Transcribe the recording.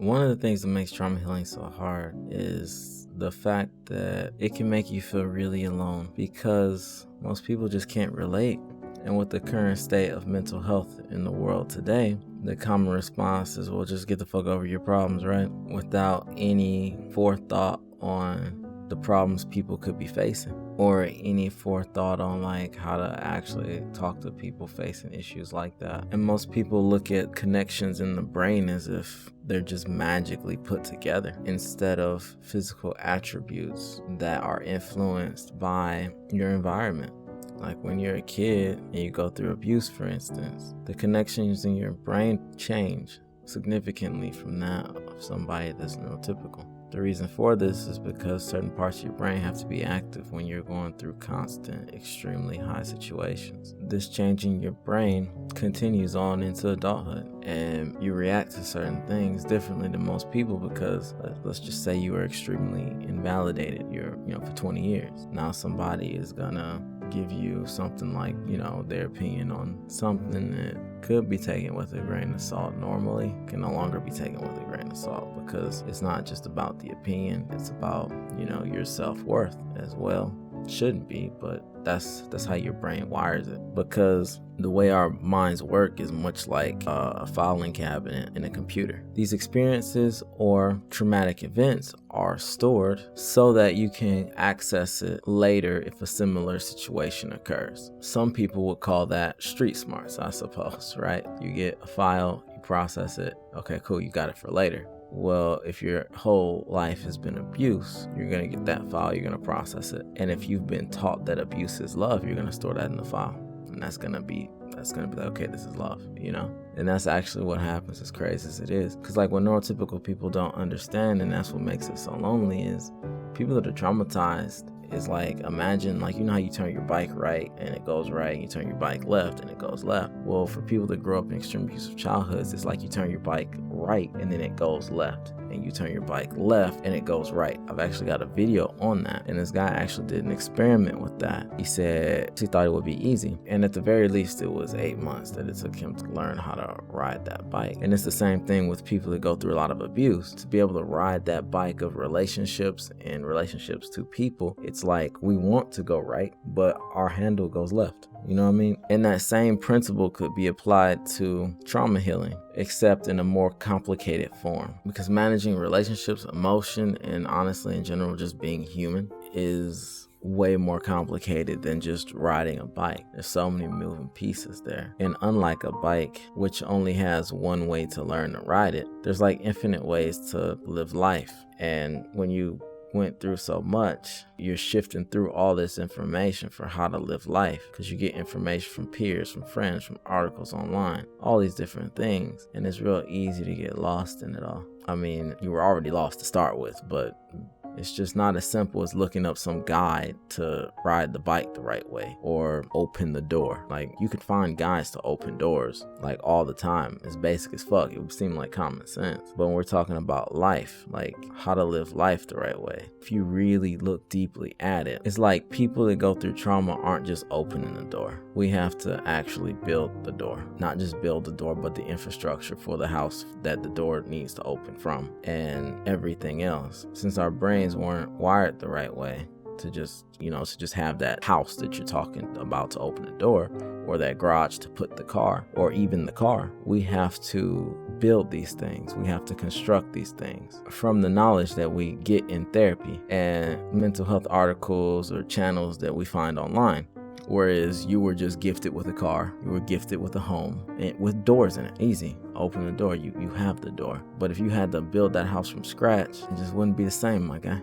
One of the things that makes trauma healing so hard is the fact that it can make you feel really alone because most people just can't relate. And with the current state of mental health in the world today, the common response is, well, just get the fuck over your problems, right? Without any forethought on the problems people could be facing, or any forethought on like how to actually talk to people facing issues like that. And most people look at connections in the brain as if they're just magically put together instead of physical attributes that are influenced by your environment. Like when you're a kid and you go through abuse, for instance, the connections in your brain change significantly from that of somebody that's neurotypical. The reason for this is because certain parts of your brain have to be active when you're going through constant, extremely high situations. This change in your brain continues on into adulthood, and you react to certain things differently than most people because let's just say you were extremely invalidated for 20 years. Now somebody is gonna give you something like, their opinion on something that could be taken with a grain of salt normally can no longer be taken with a grain of salt, because it's not just about the opinion, it's about, your self-worth as well. Shouldn't be, but that's how your brain wires it, because the way our minds work is much like a filing cabinet in a computer. These experiences or traumatic events are stored so that you can access it later if a similar situation occurs. Some people would call that street smarts, I suppose, right? You get a file, you process it, okay, cool, you got it for later. Well, if your whole life has been abuse, you're going to get that file, you're going to process it. And if you've been taught that abuse is love, you're going to store that in the file. And that's going to be like, okay, this is love, And that's actually what happens, as crazy as it is. Because like what neurotypical people don't understand, and that's what makes it so lonely, is people that are traumatized is like, imagine like, how you turn your bike right and it goes right, and you turn your bike left and it goes left. Well, for people that grow up in extreme abusive childhoods, it's like you turn your bike right and then it goes left, and you turn your bike left and it goes right. I've actually got a video on that, and this guy actually did an experiment with that. He said he thought it would be easy, and at the very least it was 8 months that it took him to learn how to ride that bike. And it's the same thing with people that go through a lot of abuse. To be able to ride that bike of relationships and relationships to people, it's like we want to go right, but our handle goes left. You know what I mean? And that same principle could be applied to trauma healing, except in a more complicated form. Because managing relationships, emotion, and honestly, in general, just being human is way more complicated than just riding a bike. There's so many moving pieces there. And unlike a bike, which only has one way to learn to ride it, there's like infinite ways to live life. And when you went through so much, you're shifting through all this information for how to live life, because you get information from peers, from friends, from articles online, all these different things, and it's real easy to get lost in it all. I mean, you were already lost to start with, but it's just not as simple as looking up some guide to ride the bike the right way or open the door. Like, you could find guides to open doors like all the time. It's basic as fuck. It would seem like common sense. But when we're talking about life, like how to live life the right way, if you really look deeply at it, it's like people that go through trauma aren't just opening the door. We have to actually build the door. Not just build the door, but the infrastructure for the house that the door needs to open from, and everything else. Since our brains weren't wired the right way to just have that house that you're talking about to open the door, or that garage to put the car, or even the car, we have to build these things. We have to construct these things from the knowledge that we get in therapy and mental health articles or channels that we find online. Whereas you were just gifted with a car, you were gifted with a home and with doors in it. Easy. Open the door, you have the door. But if you had to build that house from scratch, it just wouldn't be the same, my guy.